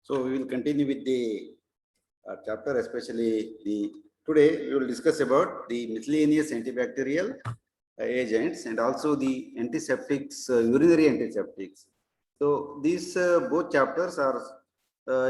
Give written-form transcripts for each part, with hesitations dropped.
So we will continue with the chapter, especially today we will discuss about the miscellaneous antibacterial agents and also the antiseptics, urinary antiseptics. So these both chapters are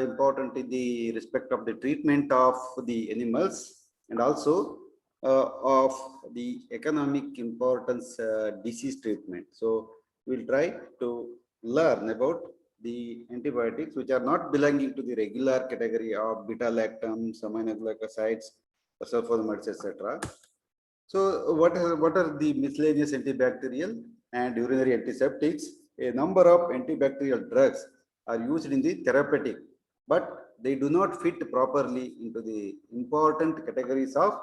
important in the respect of the treatment of the animals and also of the economic importance disease treatment. So we'll try to learn about the antibiotics which are not belonging to the regular category of beta-lactams, aminoglycosides, sulfonamides, etc. So what are the miscellaneous antibacterial and urinary antiseptics? A number of antibacterial drugs are used in the therapeutic, but they do not fit properly into the important categories of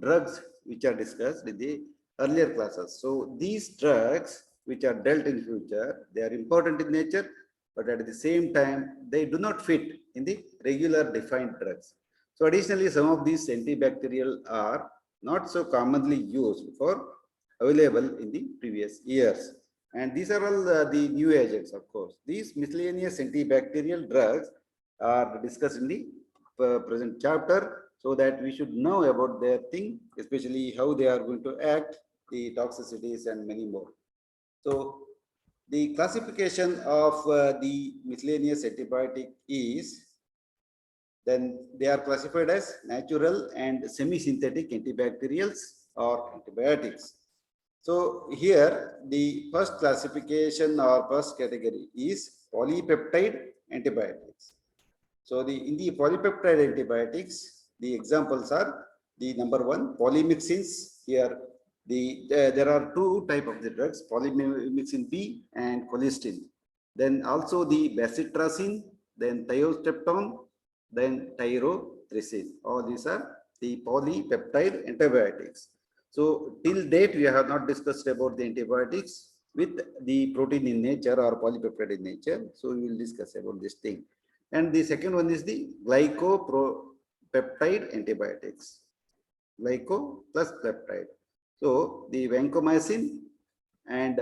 drugs which are discussed in the earlier classes. So these drugs which are dealt in future, they are important in nature, but at the same time, they do not fit in the regular defined drugs. So additionally, some of these antibacterial are not so commonly used for available in the previous years. And these are all the new agents, of course. These miscellaneous antibacterial drugs are discussed in the present chapter so that we should know about their thing, especially how they are going to act, the toxicities and many more. So the classification of the miscellaneous antibiotic is, then they are classified as natural and semi-synthetic antibacterials or antibiotics. So here the first classification or first category is polypeptide antibiotics. So in the polypeptide antibiotics, the examples are the number one, polymyxins. Here there are two types of the drugs, polymyxin B and colistin. Then also the bacitracin, then thiostreptone, then tyrosine. All these are the polypeptide antibiotics. So till date, we have not discussed about the antibiotics with the protein in nature or polypeptide in nature. So we will discuss about this thing. And the second one is the glycopeptide antibiotics. Glyco plus peptide. So the vancomycin and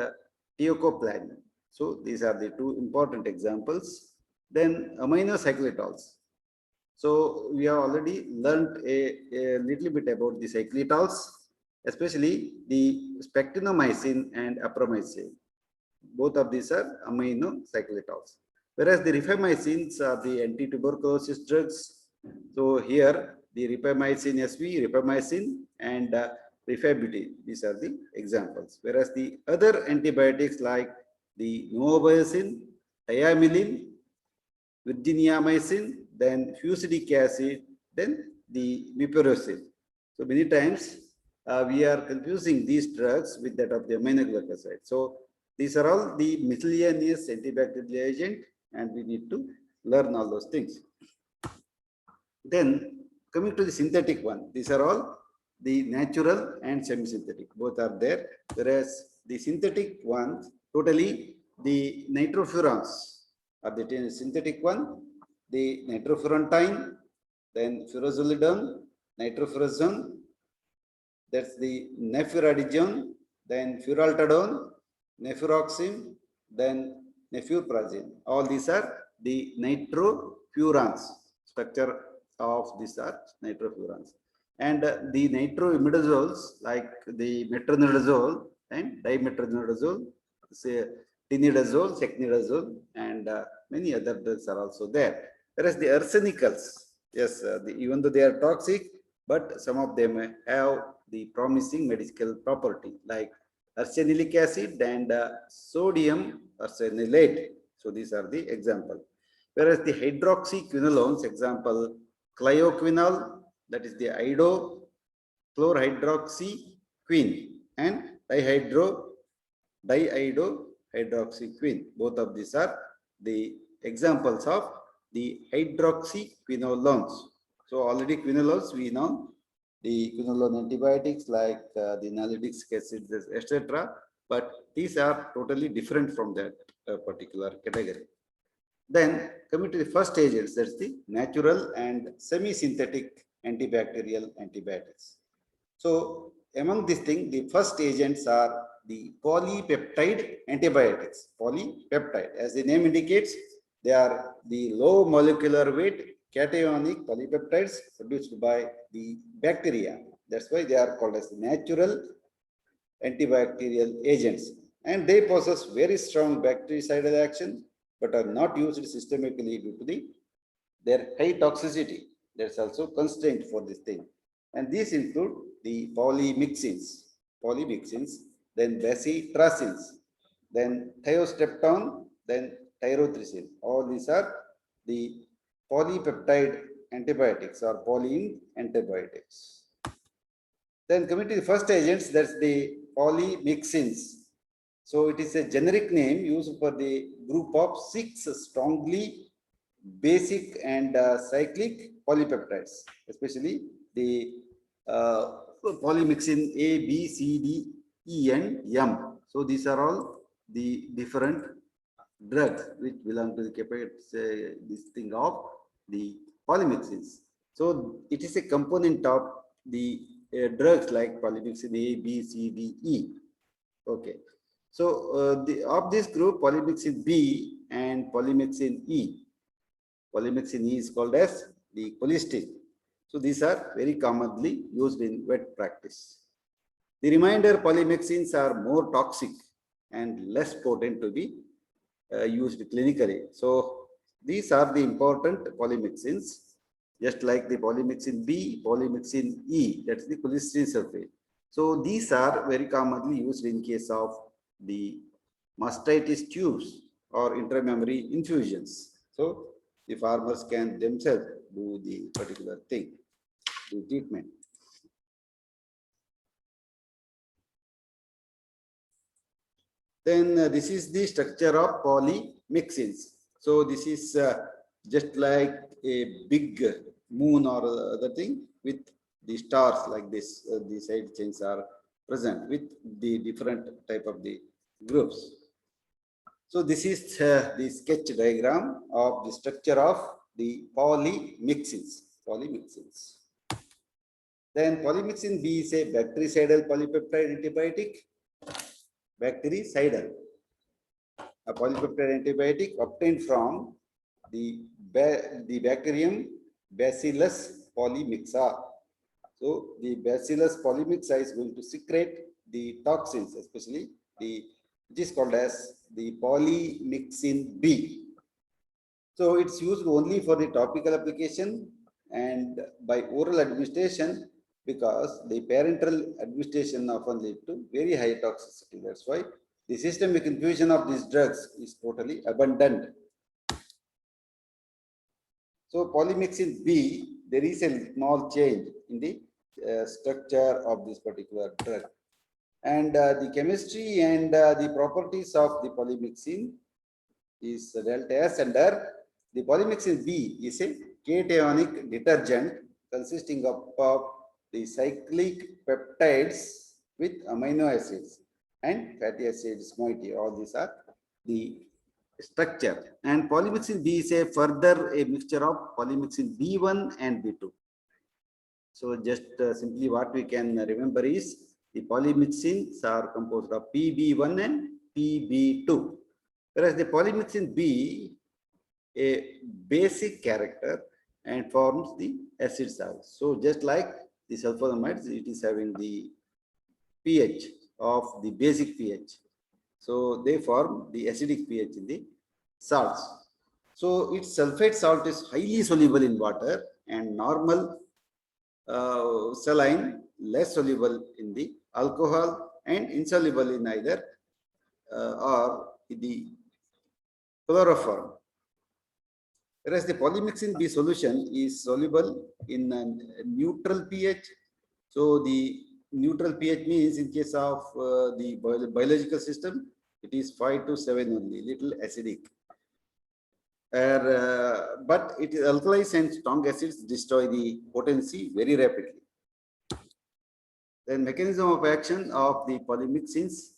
tiocoplanin. So these are the two important examples. Then aminocyclitols. So we have already learned a little bit about the cyclitols, especially the spectinomycin and apromycin. Both of these are aminocyclitols. Whereas the rifamycins are the anti-tuberculosis drugs. So here the rifamycin SV, rifamycin and rifabutin, these are the examples. Whereas the other antibiotics like the novobiocin, thiamylin, virginiamycin, then fusidic acid, then the mupirocin. So many times we are confusing these drugs with that of the aminoglycoside. So these are all the miscellaneous antibacterial agent and we need to learn all those things. Then coming to the synthetic one, these are all the natural and semi-synthetic, both are there. Whereas the synthetic ones, totally the nitrofurans are the synthetic one, the nitrofurantoin, then furosemide, nitrofurazone, that's the nefuradijone, then furaltadone, nefuroxime, then nefuprazine. All these are the nitrofurans. Structure of these are nitrofurans. And the nitroimidazoles like the metronidazole and dimetronidazole, say tinidazole, secnidazole, and many other drugs are also there. Whereas the arsenicals, yes, even though they are toxic, but some of them have the promising medical property like arsenilic acid and sodium arsenilate. So these are the example. Whereas the hydroxyquinolones, example, chloroquinol, that is the chlorhydroxyquine and dihydrohydroxyquine. Both of these are the examples of the hydroxyquinolones. So already quinolones we know the quinolone antibiotics like the nalidic acid, etc. But these are totally different from that particular category. Then coming to the first agents, that's the natural and semi-synthetic antibacterial antibiotics. So among these things, the first agents are the polypeptide antibiotics. Polypeptide, as the name indicates, They are the low molecular weight cationic polypeptides produced by the bacteria. That's why they are called as natural antibacterial agents. And they possess very strong bactericidal action, but are not used systemically due to their high toxicity. That's also constraint for this thing. And these include the polymyxins, then bacitracins, then thiostreptone, then tyrosine. All these are the polypeptide antibiotics or polyene antibiotics. Then coming to the first agents, that's the polymyxins. So it is a generic name used for the group of 6 strongly basic and cyclic polypeptides, especially the polymyxin A, B, C, D, E, and M. So these are all the different drugs which belong to the this thing of the polymyxins. So it is a component of the drugs like polymyxin A, B, C, D, E. Okay. So of this group, polymyxin B and polymyxin E. Polymyxin E is called as the colistin. So these are very commonly used in vet practice. The remainder polymyxins are more toxic and less potent to be used clinically. So these are the important polymyxins, just like the polymyxin B, polymyxin E, that's the colistin sulfate. So these are very commonly used in case of the mastitis tubes or intramammary infusions. So the farmers can themselves do the particular thing, the treatment. Then this is the structure of polymyxins. So this is just like a big moon or other thing with the stars like this. The side chains are present with the different type of the groups. So this is the sketch diagram of the structure of the polymyxins. Then polymyxin B is a bactericidal polypeptide antibiotic. Bactericidal, a polypeptide antibiotic obtained from the bacterium Bacillus polymyxa. So the Bacillus polymyxa is going to secrete the toxins, especially which is called as the polymyxin B. So it's used only for the topical application and by oral administration, because the parenteral administration often lead to very high toxicity. That's why the systemic infusion of these drugs is totally abandoned. So polymyxin B, there is a small change in the structure of this particular drug. And the chemistry and the properties of the polymyxin is delta S under the polymyxin B is a cationic detergent consisting of the cyclic peptides with amino acids and fatty acids moiety. All these are the structure. And polymyxin B is a further a mixture of polymyxin B1 and B2. So just simply what we can remember is the polymyxins are composed of PB1 and PB2. Whereas the polymyxin B, a basic character and forms the acid salts. So just like the sulfonamides, it is having the pH of the basic pH. So they form the acidic pH in the salts. So its sulfate salt is highly soluble in water and normal saline less soluble in the alcohol and insoluble in either or the chloroform. Whereas the polymyxin B solution is soluble in a neutral pH. So the neutral pH means in case of the biological system, it is 5 to 7 only, little acidic. But it is alkalis and strong acids destroy the potency very rapidly. Then mechanism of action of the polymyxins.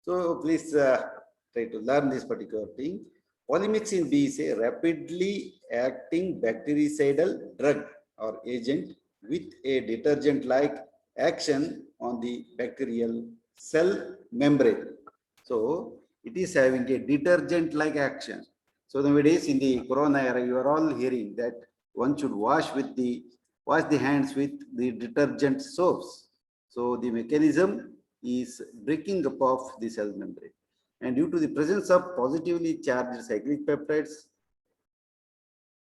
So please try to learn this particular thing. Polymyxin B is a rapidly acting bactericidal drug or agent with a detergent-like action on the bacterial cell membrane. So it is having a detergent-like action. So nowadays in the corona era, you are all hearing that one should wash the hands with the detergent soaps. So the mechanism is breaking up of the cell membrane. And due to the presence of positively charged cyclic peptides,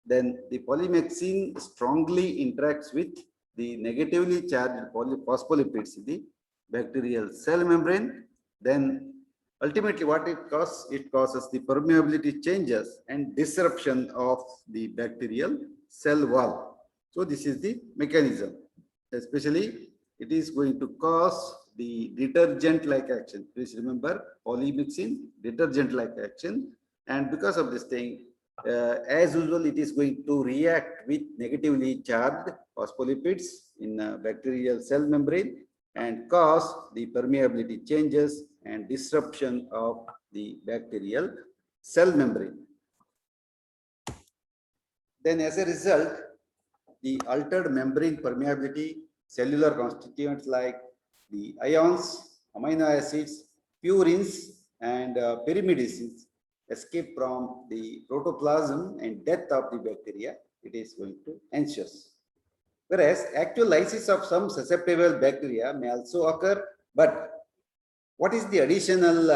then the polymyxin strongly interacts with the negatively charged phospholipids in the bacterial cell membrane. Then ultimately what it causes? It causes the permeability changes and disruption of the bacterial cell wall. So this is the mechanism. Especially it is going to cause the detergent-like action. Please remember, polymyxin, detergent-like action. And because of this thing, as usual, it is going to react with negatively charged phospholipids in bacterial cell membrane and cause the permeability changes and disruption of the bacterial cell membrane. Then as a result, the altered membrane permeability, cellular constituents like the ions, amino acids, purines, and pyrimidines escape from the protoplasm and death of the bacteria, it is going to ensure. Whereas actual lysis of some susceptible bacteria may also occur, but what is the additional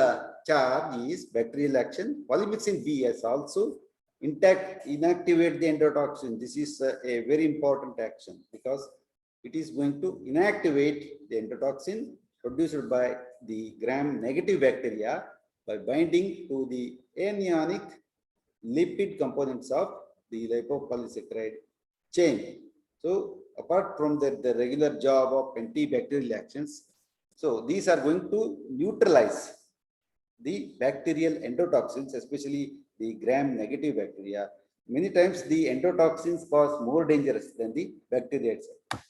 charge is bacterial action. Polymyxin B has also inactivate the endotoxin. This is a very important action because it is going to inactivate the endotoxin produced by the gram-negative bacteria by binding to the anionic lipid components of the lipopolysaccharide chain. So apart from the regular job of antibacterial actions, so these are going to neutralize the bacterial endotoxins, especially the gram-negative bacteria. Many times the endotoxins cause more dangerous than the bacteria itself.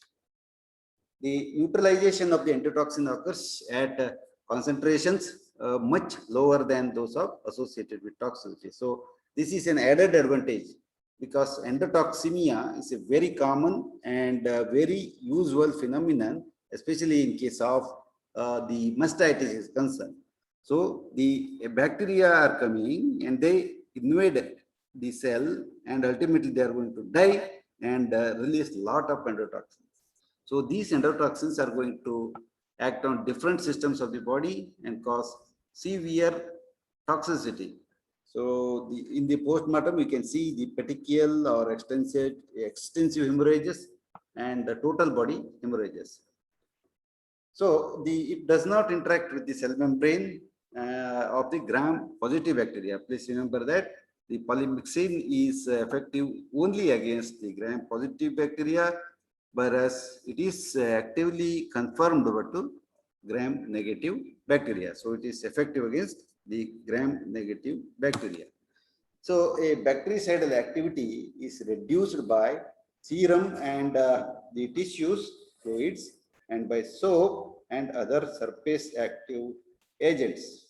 The neutralization of the endotoxin occurs at concentrations much lower than those of associated with toxicity. So this is an added advantage because endotoxemia is a very common and very usual phenomenon, especially in case of the mastitis is concerned. So the bacteria are coming and they invade the cell and ultimately they are going to die and release a lot of endotoxins. So these endotoxins are going to act on different systems of the body and cause severe toxicity. So in the postmortem, you can see the petechial or extensive hemorrhages and the total body hemorrhages. So it does not interact with the cell membrane of the gram-positive bacteria. Please remember that the polymyxin is effective only against the gram-positive bacteria, whereas it is actively confirmed to gram-negative bacteria. So it is effective against the gram-negative bacteria. So a bactericidal activity is reduced by serum and the tissues, fluids, and by soap and other surface active agents.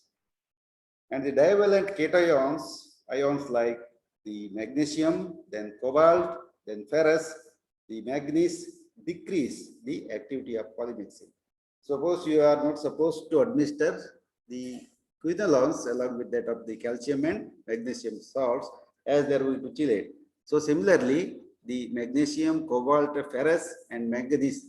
And the divalent cations, ions like the magnesium, then cobalt, then ferrous, the manganese decrease the activity of polymyxin. Suppose you are not supposed to administer the quinolones along with that of the calcium and magnesium salts as they are going to chelate. So similarly, the magnesium, cobalt, ferrous, and manganese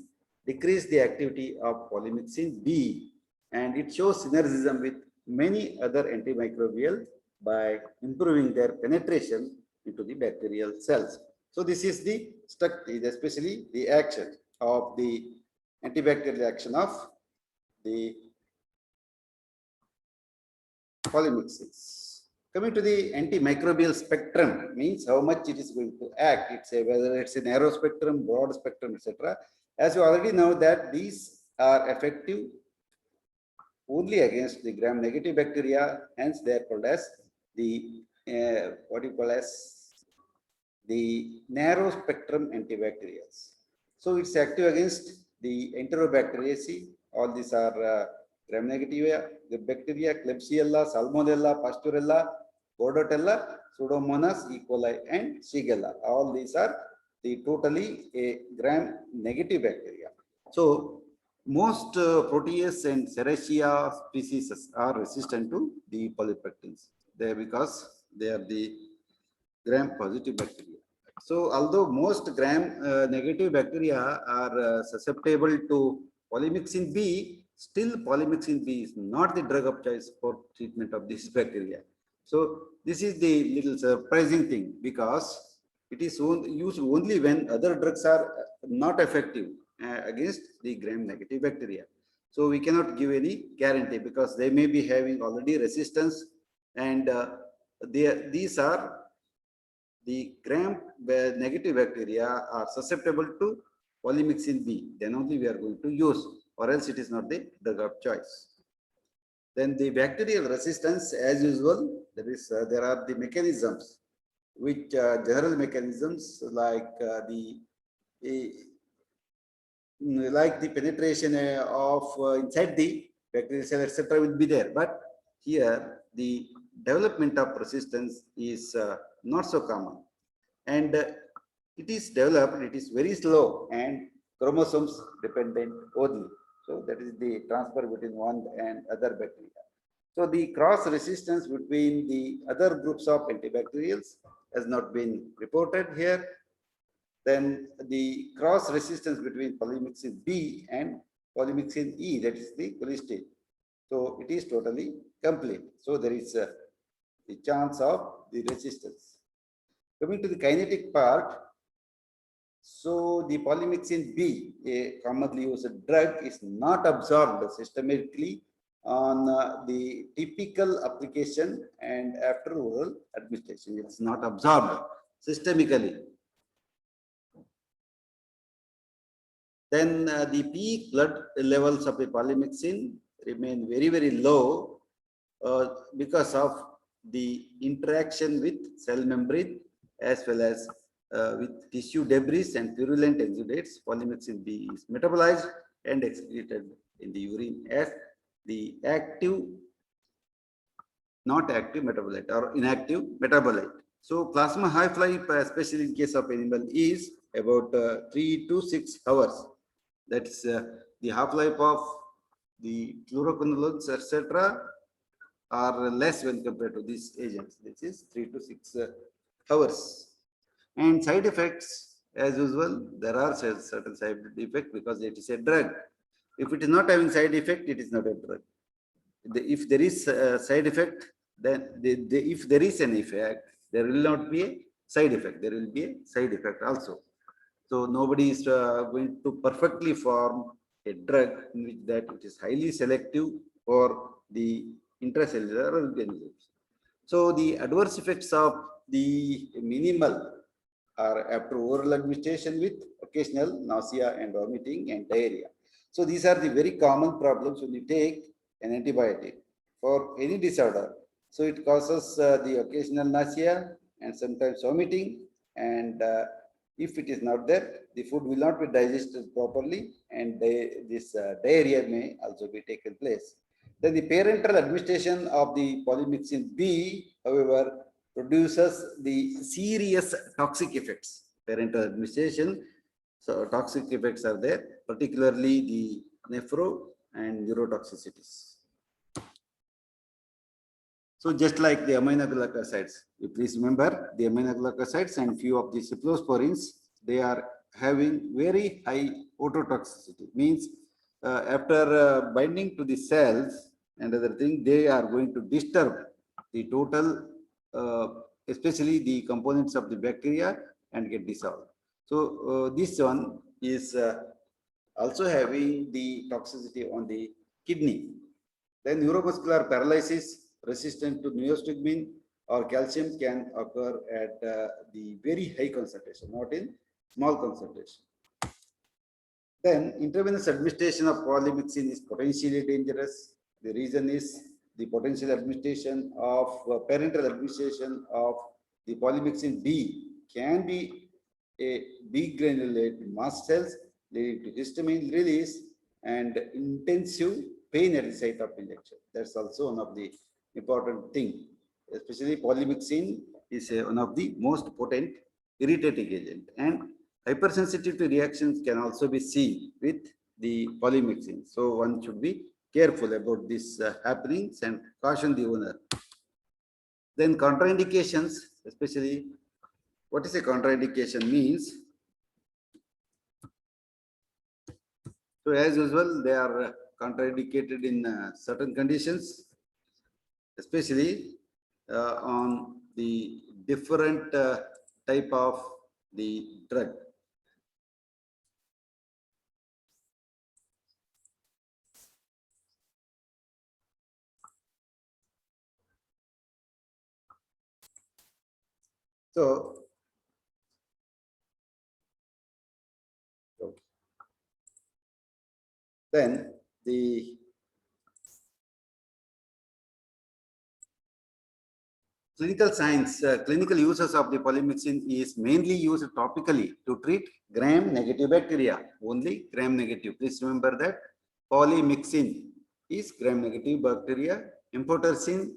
decrease the activity of polymyxin B, and it shows synergism with many other antimicrobials by improving their penetration into the bacterial cells. So this is the structure, especially the action of the antibacterial action of the polymyxins. Coming to the antimicrobial spectrum means how much it is going to act. It's whether it's a narrow spectrum, broad spectrum, etc. As you already know that these are effective only against the gram-negative bacteria, hence they are called as the what you call as the narrow spectrum antibacterials. So it's active against the Enterobacteriaceae. All these are gram-negative bacteria, Klebsiella, Salmonella, Pasturella, Bordetella, Pseudomonas, E. coli, and Shigella. All these are the totally a gram-negative bacteria. So most Proteus and Serratia species are resistant to the polypectins. They because they are the gram-positive bacteria. So although most gram-negative bacteria are susceptible to polymyxin B, still polymyxin B is not the drug of choice for treatment of this bacteria. So this is the little surprising thing, because it is used only when other drugs are not effective against the gram-negative bacteria. So we cannot give any guarantee, because they may be having already resistance, and these are the gram-negative bacteria are susceptible to polymyxin B. Then only we are going to use, or else it is not the drug of choice. Then the bacterial resistance, as usual, there are the mechanisms, which general mechanisms like like the penetration of inside the bacterial cell, etc., will be there. But here the development of resistance is not so common, and it is developed, it is very slow and chromosomes dependent only. So that is the transfer between one and other bacteria. So the cross resistance between the other groups of antibacterials has not been reported here. Then the cross resistance between polymyxin B and polymyxin E, that is the cholesterol. So it is totally complete. So there is the chance of the resistance. Coming to the kinetic part, so the polymyxin B, a commonly used drug, is not absorbed systemically on the typical application and after oral administration. It's not absorbed systemically. Then the peak blood levels of the polymyxin remain very, very low because of the interaction with cell membrane as well as with tissue debris and purulent exudates. Polymyxin B is metabolized and excreted in the urine as the active, not active metabolite or inactive metabolite. So plasma half-life, especially in case of animal, is about 3 to 6 hours. That's the half-life of the fluoroquinolones, etc., are less when compared to these agents. This is 3 to 6 hours. And side effects, as usual, there are certain side effects because it is a drug. If it is not having side effect, it is not a drug. If there is a side effect, then if there is an effect, there will not be a side effect. There will be a side effect also. So nobody is going to perfectly form a drug in which that it is highly selective for the intracellular organisms. So the adverse effects of the minimal are after oral administration with occasional nausea and vomiting and diarrhea. So these are the very common problems when you take an antibiotic for any disorder. So it causes the occasional nausea and sometimes vomiting, and if it is not there, the food will not be digested properly, and this diarrhea may also be taken place. Then the parenteral administration of the polymyxin B, however, produces the serious toxic effects. Parenteral administration, so toxic effects are there, particularly the nephro and neurotoxicities. So just like the aminoglycosides, you please remember the aminoglycosides and few of the cephalosporins, they are having very high ototoxicity. Means after binding to the cells and other thing, they are going to disturb the total, especially the components of the bacteria, and get dissolved. So this one is also having the toxicity on the kidney. Then neuromuscular paralysis resistant to neostigmine or calcium can occur at the very high concentration, not in small concentration. Then intravenous administration of polymyxin is potentially dangerous. The reason is the potential administration of parenteral administration of the polymyxin B can be a degranulate mast cells leading to histamine release and intensive pain at the site of injection. That's also one of the important thing. Especially polymyxin is one of the most potent irritating agent, and hypersensitivity reactions can also be seen with the polymyxin. So one should be careful about these happenings and caution the owner. Then contraindications, especially What is a contraindication means? So as usual, they are contraindicated in certain conditions, especially on the different type of the drug. So then the clinical science, clinical uses of the polymyxin is mainly used topically to treat gram-negative bacteria, only gram-negative. Please remember that polymyxin is gram-negative bacteria. Amphotericin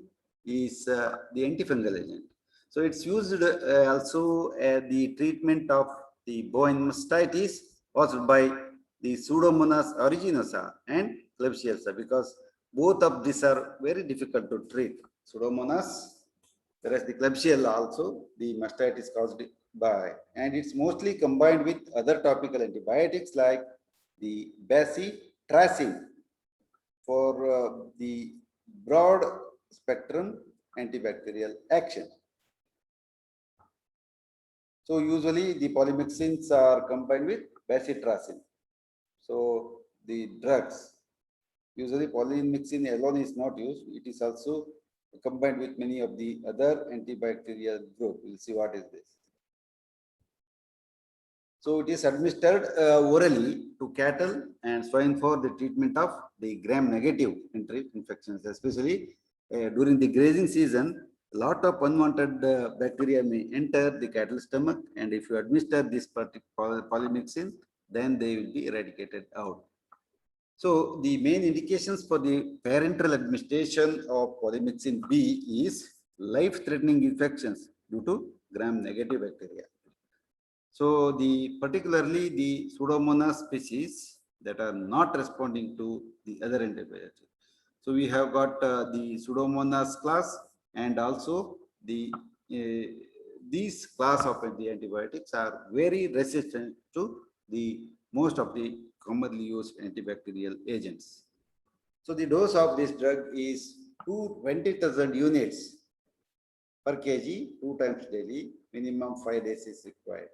is the antifungal agent. So it's used also at the treatment of the bone mastitis caused by the Pseudomonas aeruginosa and Klebsiella, because both of these are very difficult to treat. Pseudomonas, whereas the Klebsiella also, the mastitis caused by, and it's mostly combined with other topical antibiotics like the bacitracin for the broad spectrum antibacterial action. So usually the polymyxins are combined with bacitracin. So the drugs, usually polymyxin alone is not used. It is also combined with many of the other antibacterial group. We'll see what is this. So it is administered orally to cattle and swine for the treatment of the gram-negative infections, especially during the grazing season. A lot of unwanted bacteria may enter the cattle stomach, and if you administer this particular polymyxin, then they will be eradicated out. So the main indications for the parenteral administration of polymyxin B is life-threatening infections due to gram-negative bacteria. So the particularly the Pseudomonas species that are not responding to the other antibiotics. So we have got the Pseudomonas class, and also the these class of the antibiotics are very resistant to the most of the commonly used antibacterial agents. So the dose of this drug is 20,000 units per kg, 2 times daily, minimum 5 days is required.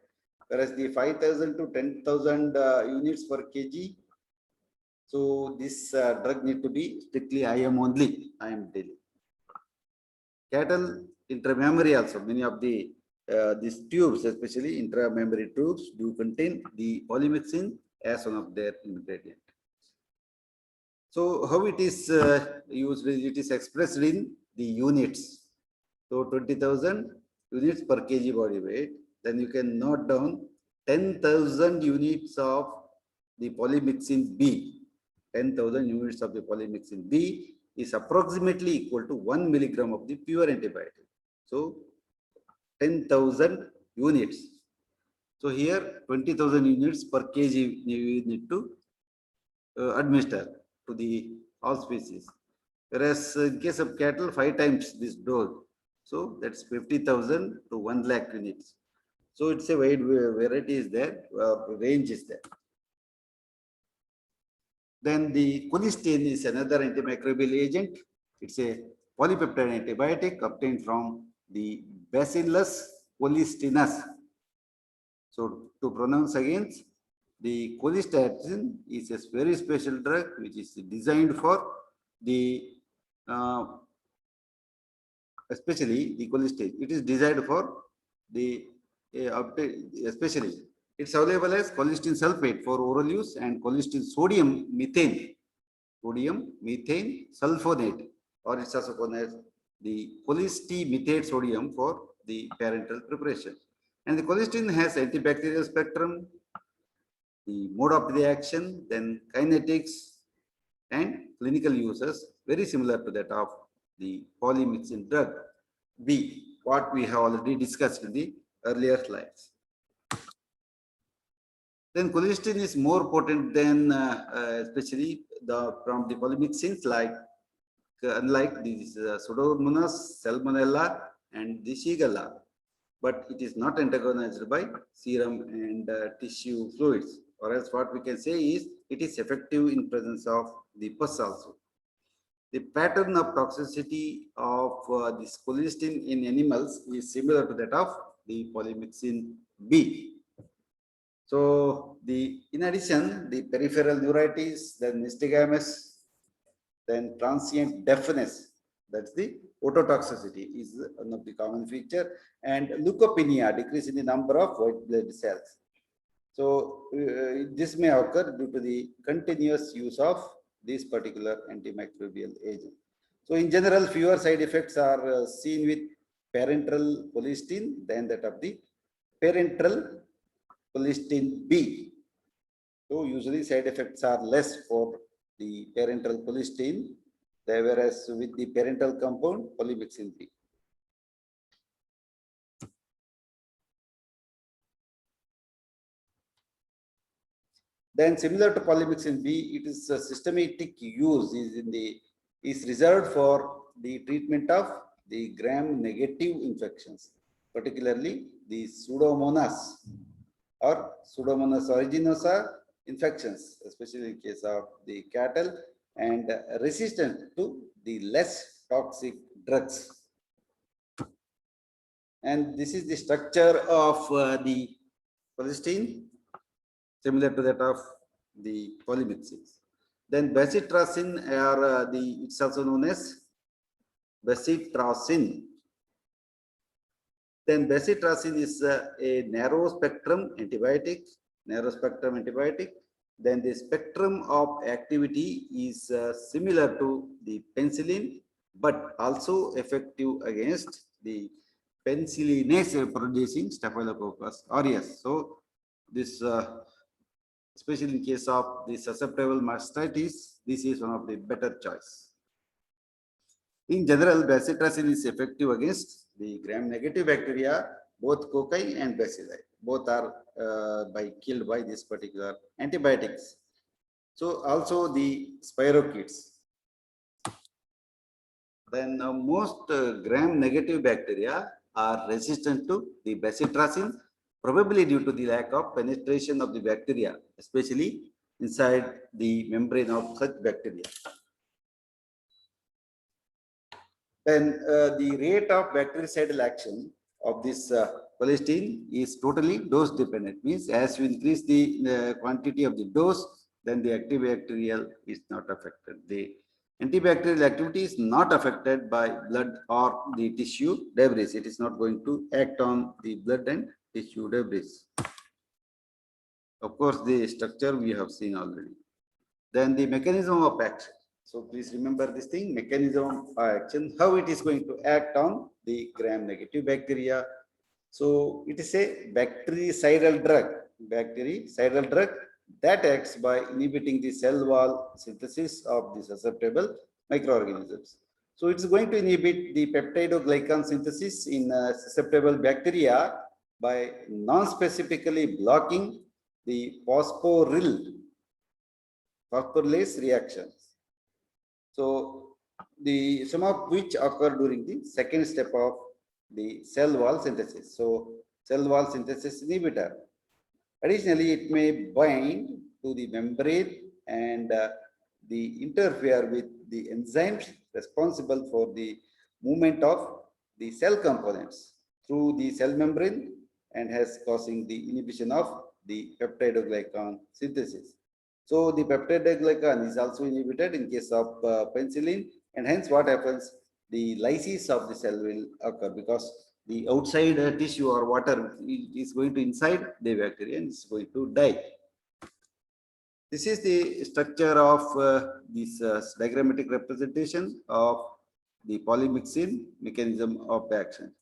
Whereas the 5,000 to 10,000 units per kg, so this drug need to be strictly IM only, IM daily. Cattle intramammary also, many of the these tubes, especially intramammary tubes, do contain the polymyxin as one of their ingredient. So how it is used? It is expressed in the units. So 20,000 units per kg body weight. Then you can note down 10,000 units of the polymyxin B. 10,000 units of the polymyxin B is approximately equal to 1 milligram of the pure antibiotic. So 10,000 units. So here 20,000 units per kg you need to administer to the all species. Whereas in case of cattle, 5 times this dose. So that's 50,000 to 1 lakh units. So it's a wide variety is there, range is there. Then the colistin is another antimicrobial agent. It's a polypeptide antibiotic obtained from the Bacillus colistinus. So to pronounce again, the colistin is a very special drug which is designed for the especially the colistin. It is designed for the especially it's available as colistin sulfate for oral use and colistin sodium methane sulfonate, or it's also known as the colistimethate sodium for the parenteral preparation. And the colistin has antibacterial spectrum, the mode of the action, then kinetics and clinical uses very similar to that of the polymyxin drug B, what we have already discussed in the earlier slides. Then colistin is more potent than especially from the polymyxins like unlike the Pseudomonas, Salmonella and the Shigella. but it is not antagonized by serum and tissue fluids. Or else what we can say is it is effective in presence of the pus also. The pattern of toxicity of this colistin in animals is similar to that of the polymyxin B. So in addition, the peripheral neuritis, then nystagmus, then transient deafness, that's the ototoxicity is one of the common feature, and leukopenia, decrease in the number of white blood cells. So this may occur due to the continuous use of this particular antimicrobial agent. So in general, fewer side effects are seen with parenteral colistin than that of the parenteral colistin B. So usually side effects are less for the parenteral colistin, whereas with the parental compound polymyxin B. Then similar to polymyxin B, it is a systematic use is reserved for the treatment of the gram-negative infections, particularly the Pseudomonas or Pseudomonas aeruginosa infections, especially in case of the cattle, and resistant to the less toxic drugs. And this is the structure of the colistin, similar to that of the polymyxins. Then bacitracin are it's also known as bacitracin. Then bacitracin is a narrow spectrum antibiotic. Then the spectrum of activity is similar to the penicillin, but also effective against the penicillinase producing Staphylococcus aureus. So this especially in case of the susceptible mastitis, this is one of the better choice. In general, bacitracin is effective against the gram-negative bacteria, both cocci and bacilli. Both are killed by this particular antibiotics. So also the spirochetes. Then most gram-negative bacteria are resistant to the bacitracin, probably due to the lack of penetration of the bacteria, especially inside the membrane of such bacteria. Then the rate of bactericidal action of this colistin is totally dose dependent. Means as you increase the quantity of the dose, then the antibacterial is not affected. The antibacterial activity is not affected by blood or the tissue debris. It is not going to act on the blood and tissue debris. Of course, the structure we have seen already. Then the mechanism of action. So please remember this thing, mechanism of action, how it is going to act on the gram-negative bacteria. So it is a bactericidal drug that acts by inhibiting the cell wall synthesis of the susceptible microorganisms. So it's going to inhibit the peptidoglycan synthesis in susceptible bacteria by non-specifically blocking the phosphorylase reactions. So some of which occur during the second step of the cell wall synthesis. So cell wall synthesis inhibitor. Additionally, it may bind to the membrane and interfere with the enzymes responsible for the movement of the cell components through the cell membrane and has causing the inhibition of the peptidoglycan synthesis. So the peptidoglycan is also inhibited in case of penicillin, and hence what happens, the lysis of the cell will occur because the outside tissue or water is going to inside the bacteria and is going to die. This is the structure of this diagrammatic representation of the polymyxin mechanism of action.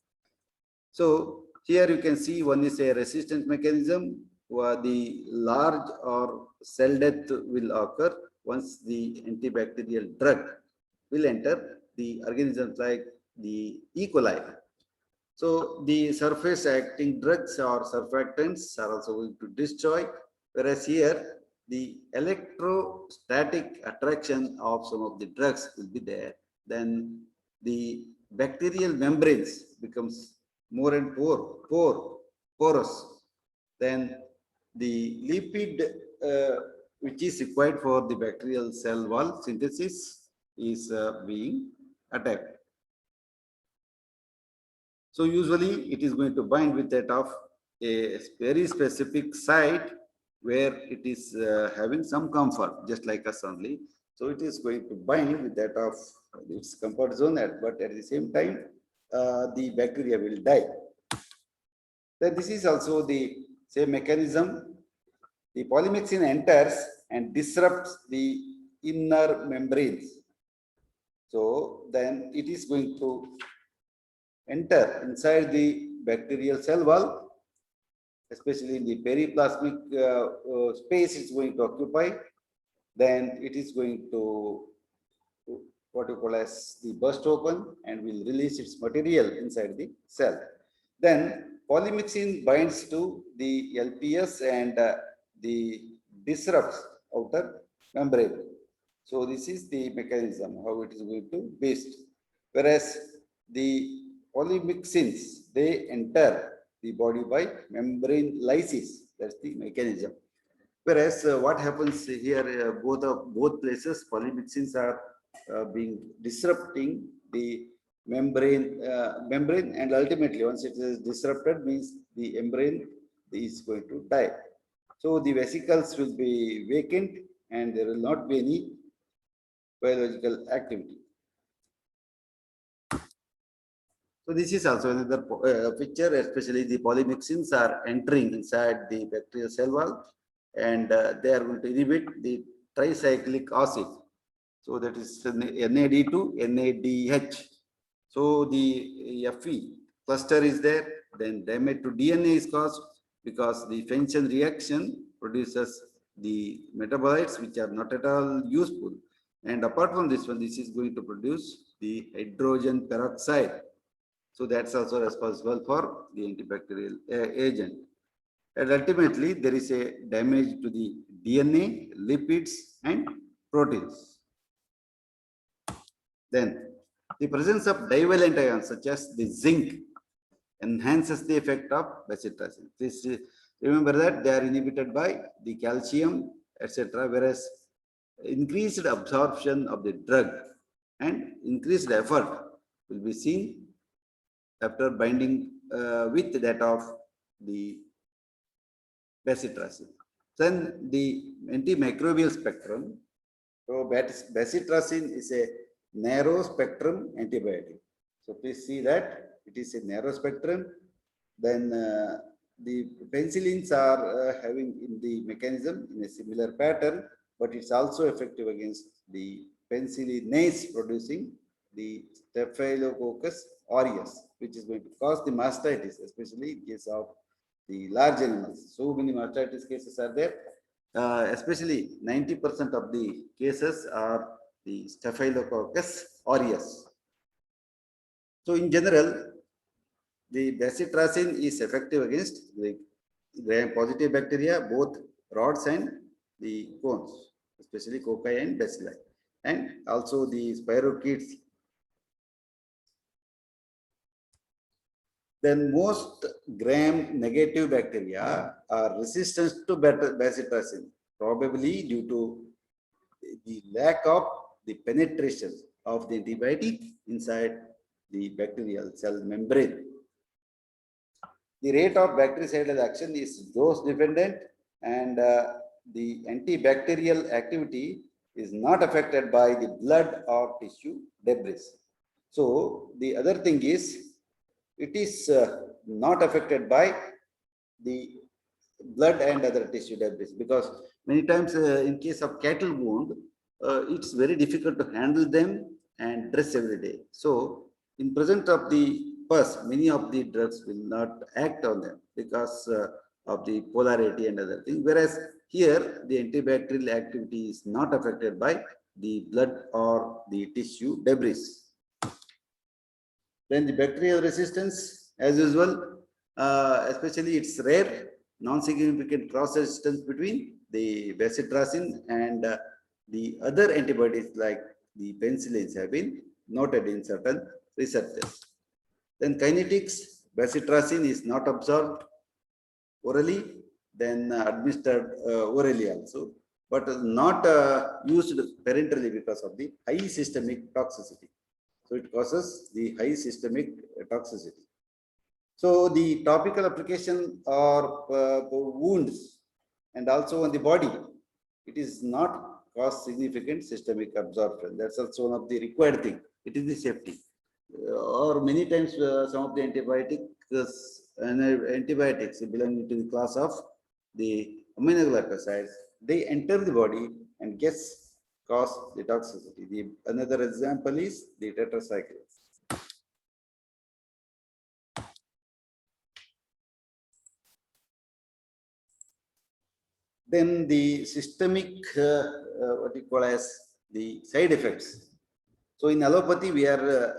So here you can see one is a resistance mechanism where the large or cell death will occur once the antibacterial drug will enter the organisms like the E. coli. So the surface acting drugs or surfactants are also going to destroy, whereas here the electrostatic attraction of some of the drugs will be there. Then the bacterial membranes becomes more and porous. Then the lipid which is required for the bacterial cell wall synthesis is being attacked. So usually it is going to bind with that of a very specific site where it is having some comfort, just like us only. So it is going to bind with that of its comfort zone, but at the same time, the bacteria will die. Then this is also the same mechanism. The polymyxin enters and disrupts the inner membranes. So then it is going to enter inside the bacterial cell wall, especially in the periplasmic space it's going to occupy. Then it is going to what you call as the burst open and will release its material inside the cell. Then polymyxin binds to the LPS and the disrupts outer membrane. So this is the mechanism how it is going to boost. Whereas the polymyxins, they enter the body by membrane lysis. That's the mechanism. Whereas what happens here, both places, polymyxins are being disrupting the membrane, and ultimately once it is disrupted means the membrane is going to die. So the vesicles will be vacant and there will not be any biological activity. So this is also another picture, especially the polymyxins are entering inside the bacterial cell wall and they are going to inhibit the tricyclic acid. So that is NAD to NADH. So the Fe cluster is there, then damage to DNA is caused because the Fenton reaction produces the metabolites which are not at all useful. And apart from this one, this is going to produce the hydrogen peroxide. So that's also responsible for the antibacterial agent. And ultimately, there is a damage to the DNA, lipids, and proteins. Then, the presence of divalent ions such as the zinc enhances the effect of bacitracin. Please remember that they are inhibited by the calcium, etc. Whereas increased absorption of the drug and increased effort will be seen after binding with that of the bacitracin. Then the antimicrobial spectrum. So bacitracin is a narrow spectrum antibiotic. So please see that it is a narrow spectrum. Then the penicillins are having in the mechanism in a similar pattern, but it's also effective against the penicillinase producing the Staphylococcus aureus, which is going to cause the mastitis, especially in case of the large animals. So many mastitis cases are there. Especially 90% of the cases are the Staphylococcus aureus. So in general, the bacitracin is effective against the gram-positive bacteria, both rods and the cones, especially cocci and bacilli, and also the spirochetes. Then most gram-negative bacteria are resistant to bacitracin, probably due to the lack of the penetration of the antibiotic inside the bacterial cell membrane. The rate of bactericidal action is dose dependent and the antibacterial activity is not affected by the blood or tissue debris. So the other thing is it is not affected by the blood and other tissue debris because many times in case of cattle wound, it's very difficult to handle them and dress every day. So in presence of the pus, many of the drugs will not act on them because of the polarity and other things. Whereas here, the antibacterial activity is not affected by the blood or the tissue debris. Then the bacterial resistance, as usual, especially it's rare, non-significant cross-resistance between the bacitracin and the other antibodies like the penicillins have been noted in certain researchers. Then kinetics, bacitracin is not absorbed orally, then administered orally also, but not used parenterally because of the high systemic toxicity. So it causes the high systemic toxicity. So the topical application or wounds and also on the body, it is not cause significant systemic absorption. That's also one of the required thing. It is the safety. Or many times some of the antibiotics belonging to the class of the aminoglycosides, they enter the body and cause the toxicity. Another example is the tetracyclines. Then the systemic, what you call as the side effects. So in allopathy, we are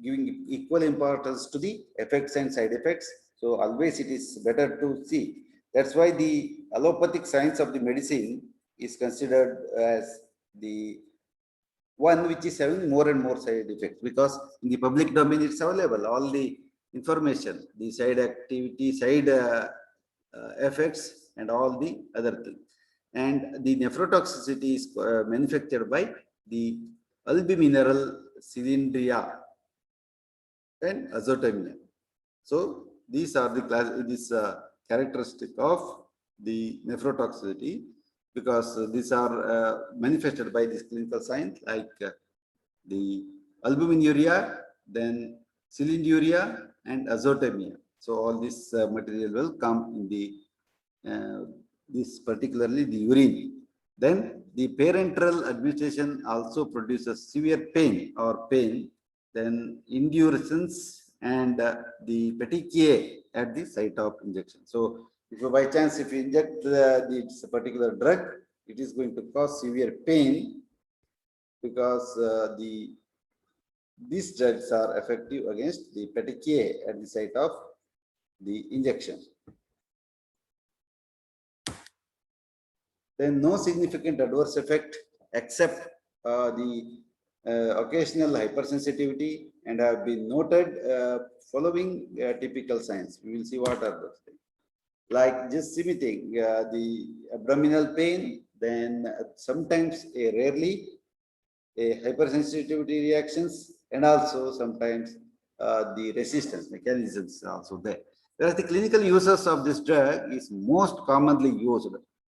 giving equal importance to the effects and side effects. So always it is better to see. That's why the allopathic science of the medicine is considered as the one which is having more and more side effects, because in the public domain it's available, all the information, the side activity, side effects and all the other things. And the nephrotoxicity is manufactured by the albumineral cylindria and azotamine. So these are the characteristic of the nephrotoxicity, because these are manifested by this clinical signs like the albuminuria, then cylinduria and azotemia. So all this material will come in the this particularly the urine. Then the parenteral administration also produces severe pain or pain, then indurance and the petechiae at the site of injection. So if you by chance if you inject this particular drug, it is going to cause severe pain, because these drugs are effective against the petechiae at the site of the injection. Then no significant adverse effect except the occasional hypersensitivity, and have been noted following typical signs. We will see what are those things. Like just simiting, the abdominal pain, then sometimes rarely a hypersensitivity reactions, and also sometimes the resistance mechanisms also there. Whereas the clinical uses of this drug is most commonly used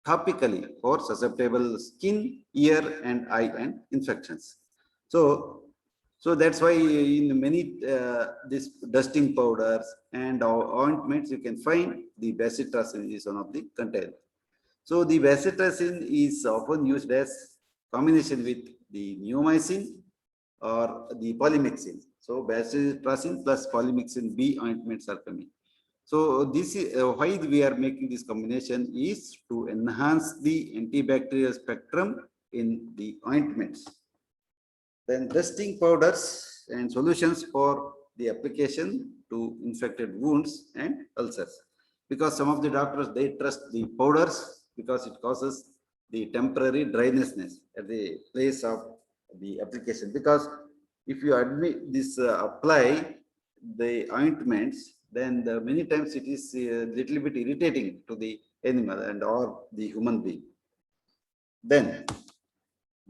topically for susceptible skin, ear, and eye and infections. So that's why in many these dusting powders and ointments you can find the bacitracin is one of the containers. So the bacitracin is often used as combination with the neomycin or the polymyxin. So bacitracin plus polymyxin B ointments are coming. So this is why we are making this combination is to enhance the antibacterial spectrum in the ointments. Then dusting powders and solutions for the application to infected wounds and ulcers, because some of the doctors they trust the powders because it causes the temporary drynessness at the place of the application. Because if you admit this apply the ointments, then many times it is a little bit irritating to the animal and or the human being. Then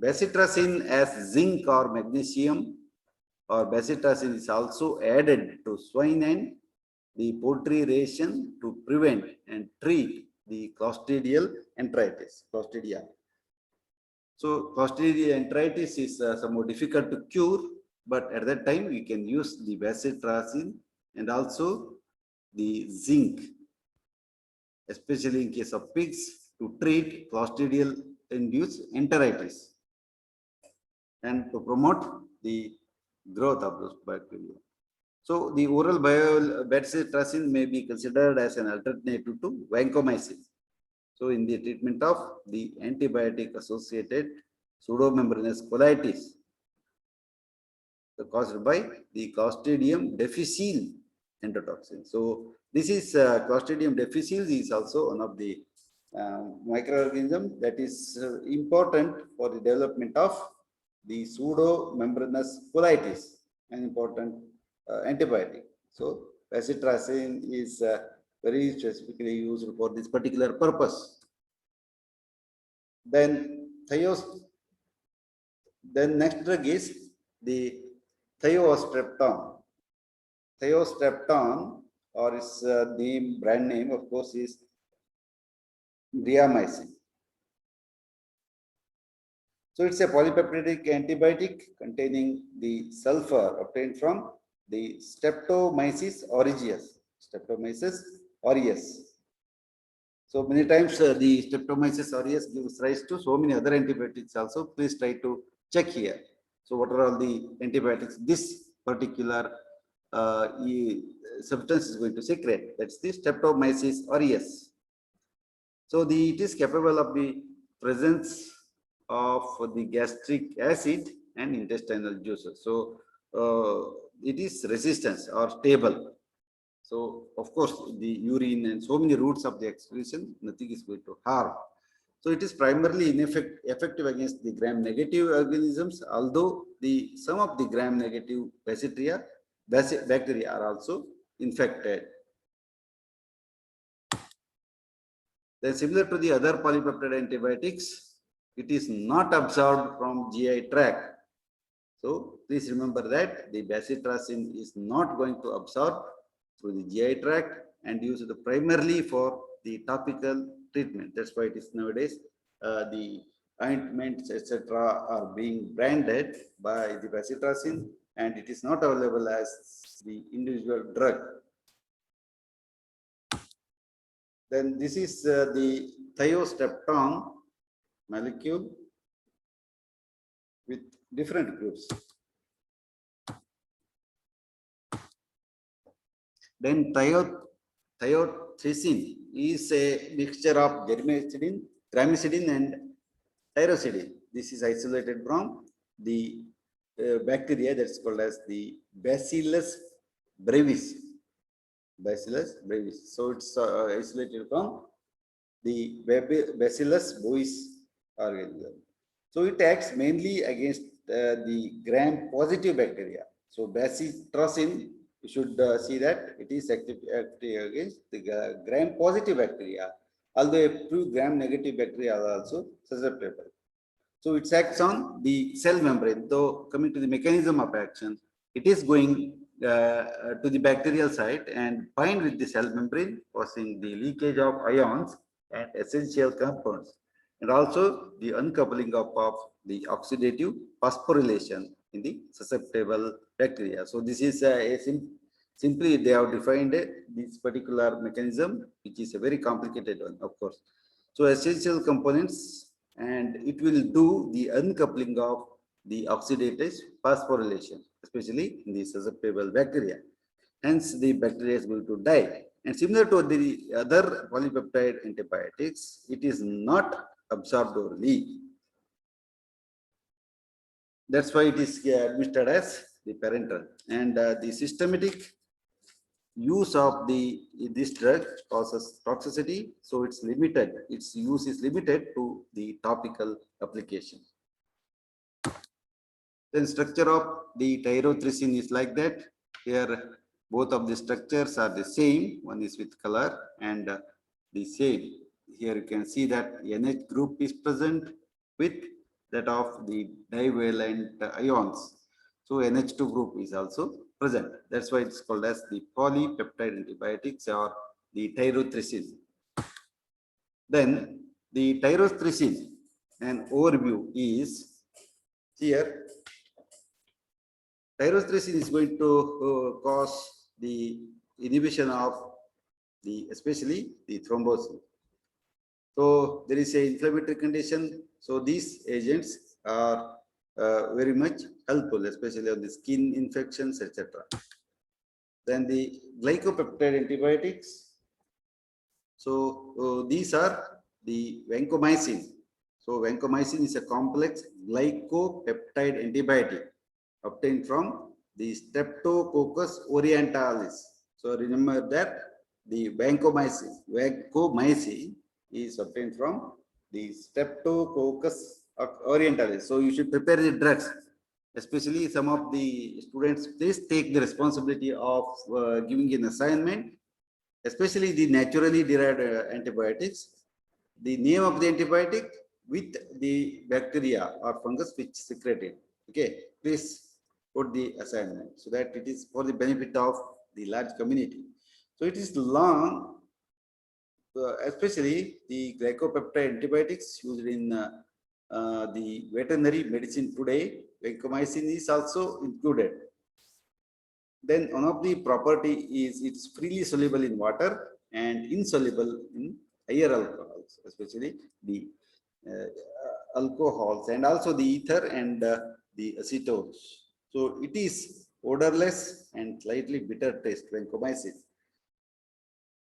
bacitracin as zinc or magnesium or bacitracin is also added to swine and the poultry ration to prevent and treat the clostridial enteritis, Clostridia. So Clostridia enteritis is somewhat difficult to cure, but at that time we can use the bacitracin and also the zinc, especially in case of pigs, to treat Clostridial induced enteritis and to promote the growth of those bacteria. So the oral bacitracin may be considered as an alternative to vancomycin. So in the treatment of the antibiotic associated pseudomembranous colitis caused by the Clostridium difficile enterotoxin. So this is Clostridium difficile is also one of the microorganism that is important for the development of the pseudomembranous colitis, an important antibiotic. So Bacitracin is very specifically used for this particular purpose. Then next drug is the thiostrepton. Thiostrepton, or its brand name, of course, is briamycin. So it's a polypeptidic antibiotic containing the sulfur obtained from the Streptomyces aureus. Streptomyces aureus. So many times the Streptomyces aureus gives rise to so many other antibiotics also. Please try to check here. So what are all the antibiotics this particular substance is going to secrete? That's the Streptomyces aureus. So it is capable of the presence of the gastric acid and intestinal juices. So it is resistant or stable. So of course the urine and so many routes of the excretion, nothing is going to harm. So it is primarily effective against the gram-negative organisms, although some of the gram-negative bacteria are also infected. Then similar to the other polypeptide antibiotics, it is not absorbed from GI tract. So please remember that the bacitracin is not going to absorb through the GI tract and used primarily for the topical treatment. That's why it is nowadays the ointments, etc., are being branded by the bacitracin, and it is not available as the individual drug. Then this is the thiostrepton molecule with different groups. Then thiothrysin is a mixture of germicidin, gramicidin, and tyrosidin. This is isolated from the bacteria that's called as the Bacillus brevis. Bacillus brevis. So it's isolated from the Bacillus bovis organism. So it acts mainly against the gram-positive bacteria. So bacitracin, you should see that it is active against the gram-positive bacteria, although a few gram-negative bacteria are also susceptible. So it acts on the cell membrane. Though coming to the mechanism of action, it is going to the bacterial site and bind with the cell membrane, causing the leakage of ions and essential compounds, and also the uncoupling of the oxidative phosphorylation in the susceptible bacteria. So this is simply they have defined this particular mechanism, which is a very complicated one, of course. So essential components, and it will do the uncoupling of the oxidative phosphorylation, especially in the susceptible bacteria. Hence, the bacteria is going to die. And similar to the other polypeptide antibiotics, it is not absorbed orally. That's why it is administered as the parenteral. And the systematic use of this drug causes toxicity, so it's limited. Its use is limited to the topical application. Then structure of the tyrosine is like that. Here, both of the structures are the same. One is with color and the same. Here you can see that NH group is present with that of the divalent ions. So NH2 group is also present. That's why it's called as the polypeptide antibiotics or the tyrosine. Then the tyrosine, an overview is here. Tyrosine is going to cause the inhibition of especially the thrombosis. So there is a inflammatory condition. So these agents are very much helpful, especially on the skin infections, etc. Then the glycopeptide antibiotics. So these are the vancomycin. So vancomycin is a complex glycopeptide antibiotic obtained from the Streptococcus orientalis. So remember that the vancomycin is obtained from the Streptococcus orientalis. So you should prepare the drugs. especially some of the students, please take the responsibility of giving an assignment, especially the naturally derived antibiotics, the name of the antibiotic with the bacteria or fungus which secreted. Okay, please put the assignment so that it is for the benefit of the large community. So it is long, especially the glycopeptide antibiotics used in the veterinary medicine today. Vancomycin is also included. Then one of the property is it's freely soluble in water and insoluble in higher alcohols, especially the alcohols and also the ether and the acetones. So it is odorless and slightly bitter taste, vancomycin.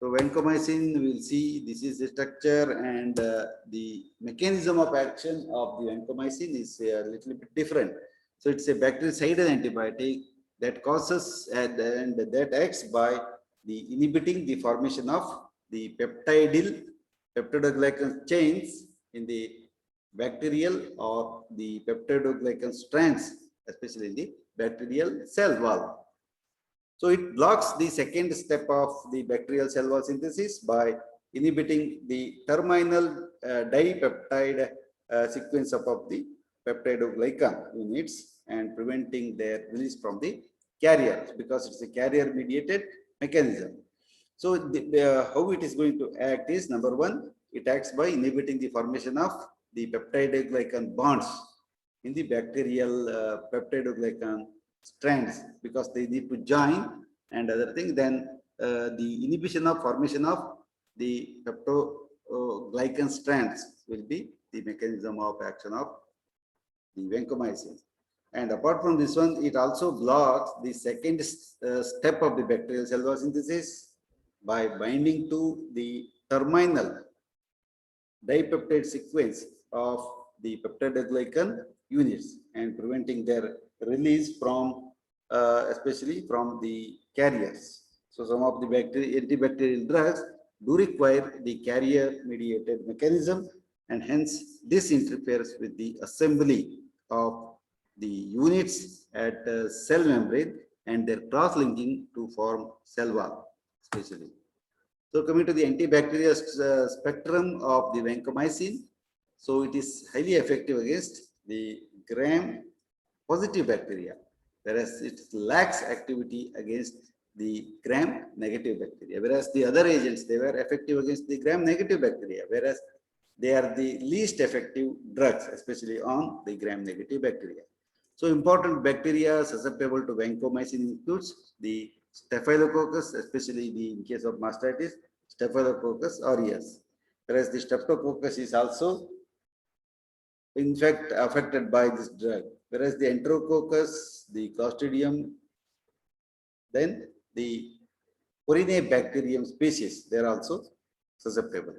So vancomycin, we'll see this is the structure and the mechanism of action of the vancomycin is a little bit different. So it's a bactericidal antibiotic that causes and that acts by the inhibiting the formation of the peptidoglycan chains in the bacterial or the peptidoglycan strands, especially in the bacterial cell wall. So it blocks the second step of the bacterial cell wall synthesis by inhibiting the terminal dipeptide sequence of the peptidoglycan units and preventing their release from the carrier, because it's a carrier mediated mechanism. So how it is going to act is, number one, it acts by inhibiting the formation of the peptidoglycan bonds in the bacterial peptidoglycan strands, because they need to join and other thing. Then the inhibition of formation of the peptidoglycan strands will be the mechanism of action of the vancomycin. And apart from this one, it also blocks the second step of the bacterial cell wall synthesis by binding to the terminal dipeptide sequence of the peptidoglycan units and preventing their release from especially from the carriers. So some of the antibacterial drugs do require the carrier mediated mechanism, and hence this interferes with the assembly of the units at cell membrane and their cross-linking to form cell wall, especially. So coming to the antibacterial spectrum of the vancomycin, so it is highly effective against the gram-positive bacteria, whereas it lacks activity against the gram-negative bacteria. Whereas the other agents, they were effective against the gram-negative bacteria, whereas they are the least effective drugs, especially on the gram-negative bacteria. So important bacteria susceptible to vancomycin includes the Staphylococcus, especially in case of mastitis, Staphylococcus aureus. Whereas the Streptococcus is also in fact affected by this drug. Whereas the Enterococcus, the Clostridium, then the Corynebacterium species, they are also susceptible.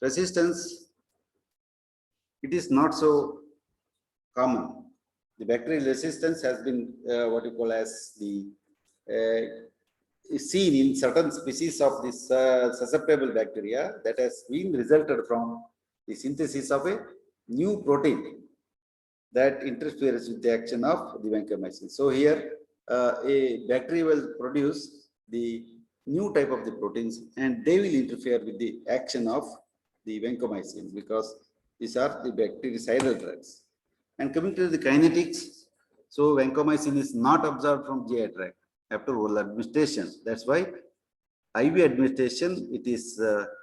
Resistance, it is not so common. The bacterial resistance has been what you call as the is seen in certain species of this susceptible bacteria that has been resulted from the synthesis of a new protein that interferes with the action of the vancomycin. So here a bacteria will produce the new type of the proteins and they will interfere with the action of the vancomycin, because these are the bactericidal drugs. And coming to the kinetics, so vancomycin is not absorbed from GI tract after oral administration. That's why IV administration, it is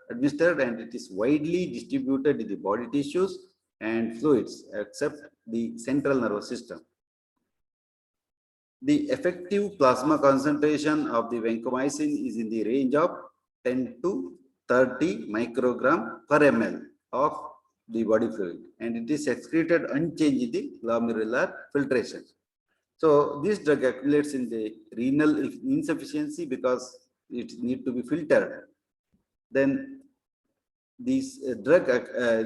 administered and it is widely distributed in the body tissues and fluids except the central nervous system. The effective plasma concentration of the vancomycin is in the range of 10 to 30 microgram per ml of the body fluid, and it is excreted unchanged in the glomerular filtration. So this drug accumulates in the renal insufficiency because it needs to be filtered. Then this drug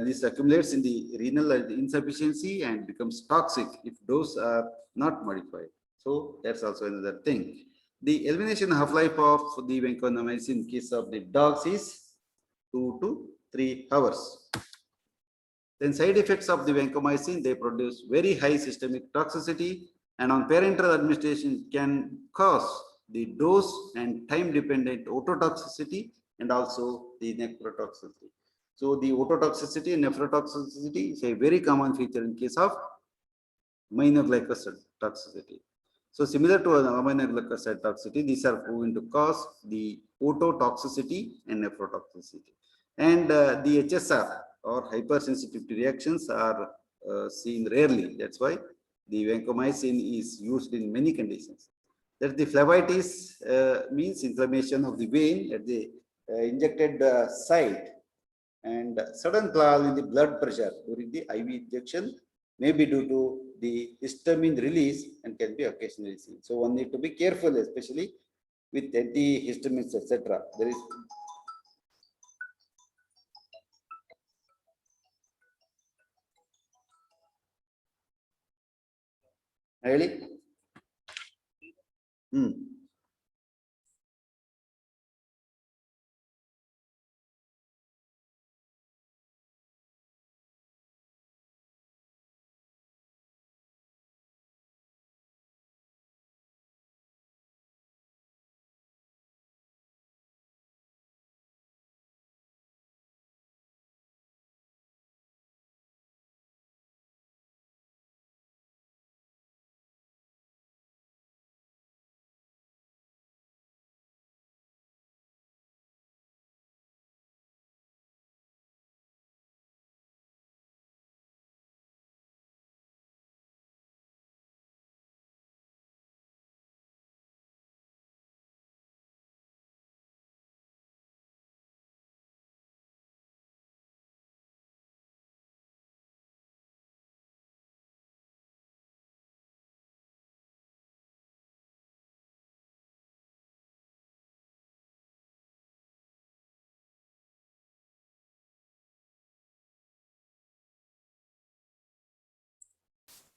this accumulates in the renal insufficiency and becomes toxic if dose are not modified. So that's also another thing. The elimination half-life of the vancomycin in case of the dogs is 2 to 3 hours. Then side effects of the vancomycin, they produce very high systemic toxicity, and on parenteral administration can cause the dose and time dependent ototoxicity and also the nephrotoxicity. So the ototoxicity and nephrotoxicity is a very common feature in case of minor glycoside toxicity. So similar to minor glycoside toxicity, these are proven to cause the ototoxicity and nephrotoxicity. And the HSR or hypersensitivity reactions are seen rarely. That's why the vancomycin is used in many conditions. That the phlebitis means inflammation of the vein at the injected site, and sudden fall in the blood pressure during the IV injection may be due to the histamine release and can be occasionally seen. So one need to be careful, especially with antihistamines, etc. There is really.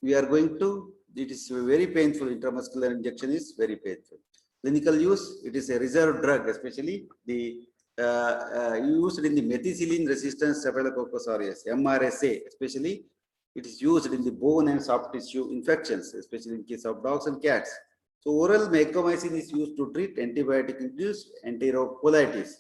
We are going to, it is very painful. Intramuscular injection is very painful. Clinical use, it is a reserved drug, especially the used in the methicillin resistant Staphylococcus aureus, MRSA, especially it is used in the bone and soft tissue infections, especially in case of dogs and cats. So oral vancomycin is used to treat antibiotic-induced enterocolitis,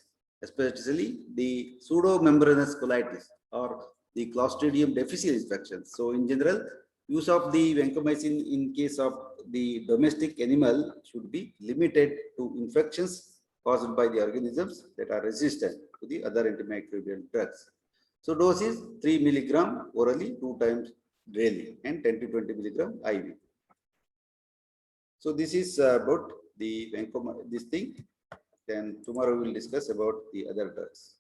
especially the pseudomembranous colitis or the Clostridium difficile infections. So in general, use of the vancomycin in case of the domestic animal should be limited to infections caused by the organisms that are resistant to the other antimicrobial drugs. So dose is 3 milligram orally 2 times daily and 10 to 20 milligram IV. So this is about the vancomycin, this thing. Then tomorrow we will discuss about the other drugs.